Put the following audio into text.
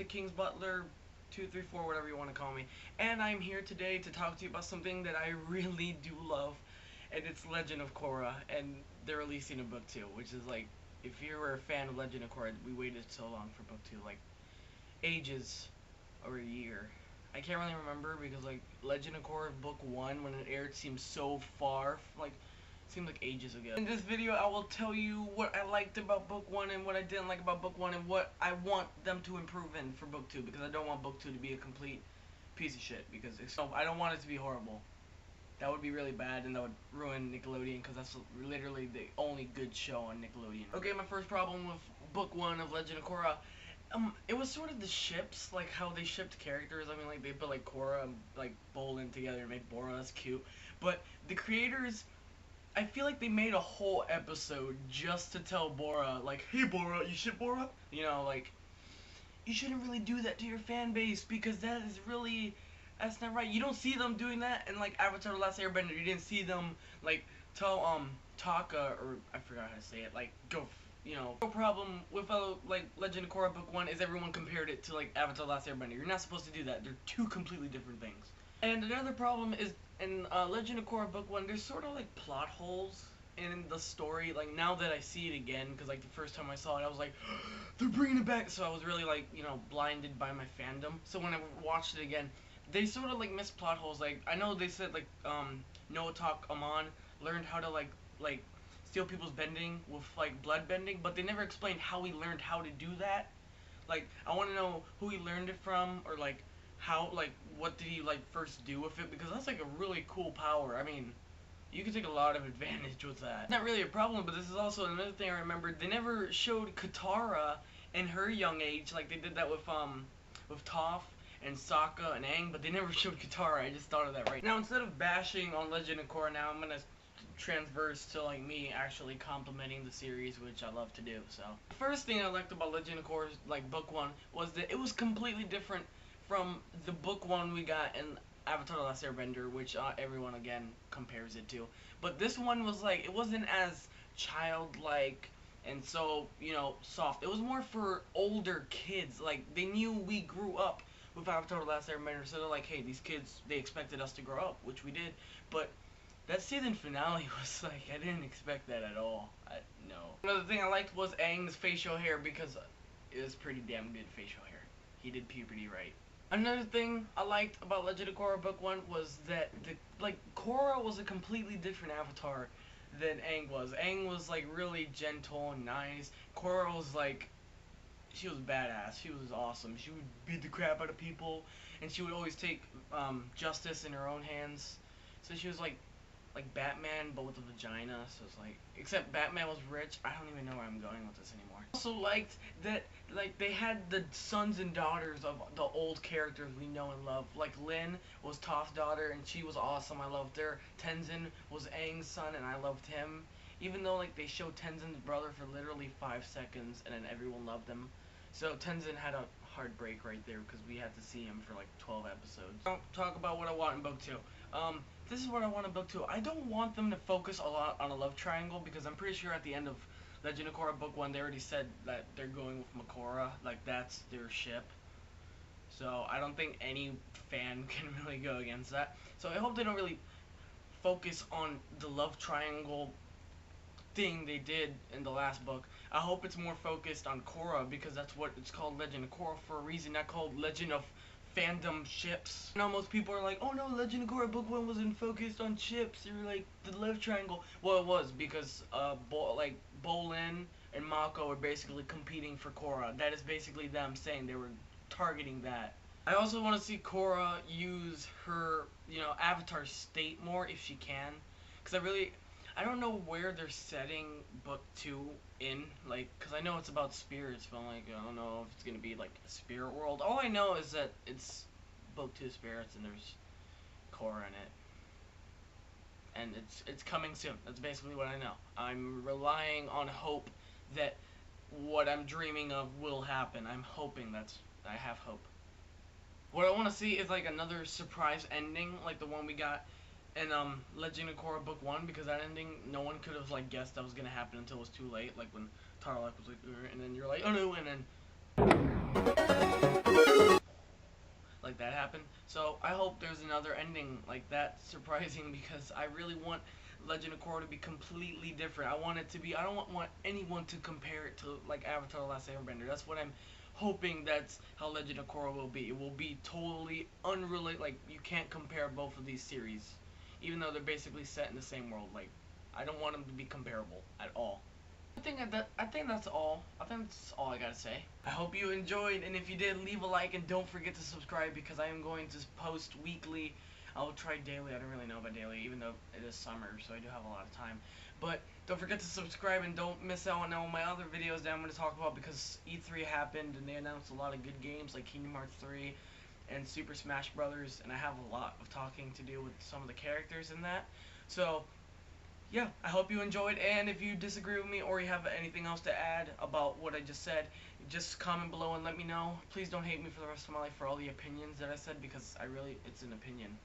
the King's Butler 234, whatever you want to call me, and I'm here today to talk to you about something that I really do love, and it's Legend of Korra, and they're releasing a book 2, which is like, if you were a fan of Legend of Korra, we waited so long for book 2, like, ages, or a year. I can't really remember because, like, Legend of Korra book 1, when it aired, seemed so far, like, seemed like ages ago. In this video, I will tell you what I liked about book 1 and what I didn't like about book 1 and what I want them to improve in for book 2, because I don't want book 2 to be a complete piece of shit, because I don't want it to be horrible. That would be really bad, and that would ruin Nickelodeon, because that's literally the only good show on Nickelodeon. Okay, my first problem with book 1 of Legend of Korra, it was sort of the ships, like how they shipped characters. I mean, like, they put, like, Korra and, like, Bolin together and made Bora. That's cute. But the creators, I feel like they made a whole episode just to tell Bora, like, hey Bora, you ship Bora? You know, like, you shouldn't really do that to your fan base, because that is really, that's not right. You don't see them doing that in, like, Avatar: The Last Airbender. You didn't see them, like, tell, Taka, or, I forgot how to say it, like, go, you know. The problem with, like, Legend of Korra book 1 is everyone compared it to, like, Avatar: The Last Airbender. You're not supposed to do that. They're two completely different things. And another problem is, in Legend of Korra book 1, there's sort of, like, plot holes in the story. Like, now that I see it again, because, like, the first time I saw it, I was like, they're bringing it back. So I was really, like, you know, blinded by my fandom. So when I watched it again, they sort of, like, missed plot holes. Like, I know they said, like, Noatak Amon learned how to, like, steal people's bending with, like, blood bending, but they never explained how he learned how to do that. Like, I want to know who he learned it from, or, like, how, like, what did he, like, first do with it, because that's, like, a really cool power. I mean, you can take a lot of advantage with that. Not really a problem, but this is also another thing I remembered. They never showed Katara in her young age, like they did that with Toph and Sokka and Aang, but they never showed Katara. I just thought of that right now. Instead of bashing on Legend of Korra, now I'm gonna transverse to, like, me actually complimenting the series, which I love to do. So the first thing I liked about Legend of Korra, like, book 1, was that it was completely different from the book 1 we got in Avatar: The Last Airbender, which everyone again compares it to. But this one was, like, it wasn't as childlike and so, you know, soft. It was more for older kids. Like, they knew we grew up with Avatar: The Last Airbender, so they're like, hey, these kids, they expected us to grow up, which we did. But that season finale was like, I didn't expect that at all. No. Another thing I liked was Aang's facial hair, because it was pretty damn good facial hair. He did puberty right. Another thing I liked about Legend of Korra book 1 was that, Korra was a completely different avatar than Aang was. Aang was, like, really gentle and nice. Korra was, like, she was badass. She was awesome. She would beat the crap out of people, and she would always take justice in her own hands. So she was like Batman, but with a vagina. So it's like, except Batman was rich. I don't even know where I'm going with this anymore. I also liked that, like, they had the sons and daughters of the old characters we know and love. Like, Lin was Toph's daughter, and she was awesome. I loved her. Tenzin was Aang's son, and I loved him. Even though, like, they showed Tenzin's brother for literally 5 seconds, and then everyone loved him. So Tenzin had a heartbreak right there, because we had to see him for, like, 12 episodes. I'll talk about what I want in book 2. This is what I want in book 2. I don't want them to focus a lot on a love triangle, because I'm pretty sure at the end of Legend of Korra book 1, they already said that they're going with Makora, like, that's their ship. So I don't think any fan can really go against that. So I hope they don't really focus on the love triangle thing they did in the last book. I hope it's more focused on Korra, because that's what it's called, Legend of Korra, for a reason, not called Legend of Fandom Ships. I know most people are like, oh no, Legend of Korra book 1 wasn't focused on ships, or, like, the love triangle. Well, it was, because Bolin and Mako are basically competing for Korra. That is basically them saying they were targeting that. I also want to see Korra use her, you know, avatar state more if she can, because I don't know where they're setting book 2 in, like, because I know it's about spirits, but, like, I don't know if it's going to be, like, a spirit world. All I know is that it's book 2 spirits, and there's Korra in it. And it's coming soon. That's basically what I know. I'm relying on hope that what I'm dreaming of will happen. I'm hoping I have hope. What I want to see is, like, another surprise ending, like the one we got in Legend of Korra book 1, because that ending, no one could have, like, guessed that was gonna happen until it was too late, like when Tarlok was like, and then you're like, oh no, and then like that happened. So I hope there's another ending like that surprising because I really want Legend of Korra to be completely different. I want it to be. I don't want anyone to compare it to like Avatar: The Last Airbender. That's what I'm hoping. That's how Legend of Korra will be. It will be totally unrelated. Like you can't compare both of these series, even though they're basically set in the same world. Like I don't want them to be comparable at all. I think that's all. I think that's all I gotta say. I hope you enjoyed, and if you did, leave a like and don't forget to subscribe because I am going to post weekly. I'll try daily. I don't really know about daily, even though it is summer, so I do have a lot of time. But don't forget to subscribe and don't miss out on all my other videos that I'm going to talk about because E3 happened and they announced a lot of good games like Kingdom Hearts 3 and Super Smash Brothers, and I have a lot of talking to do with some of the characters in that. So yeah, I hope you enjoyed, and if you disagree with me or you have anything else to add about what I just said, just comment below and let me know. Please don't hate me for the rest of my life for all the opinions that I said because it's an opinion.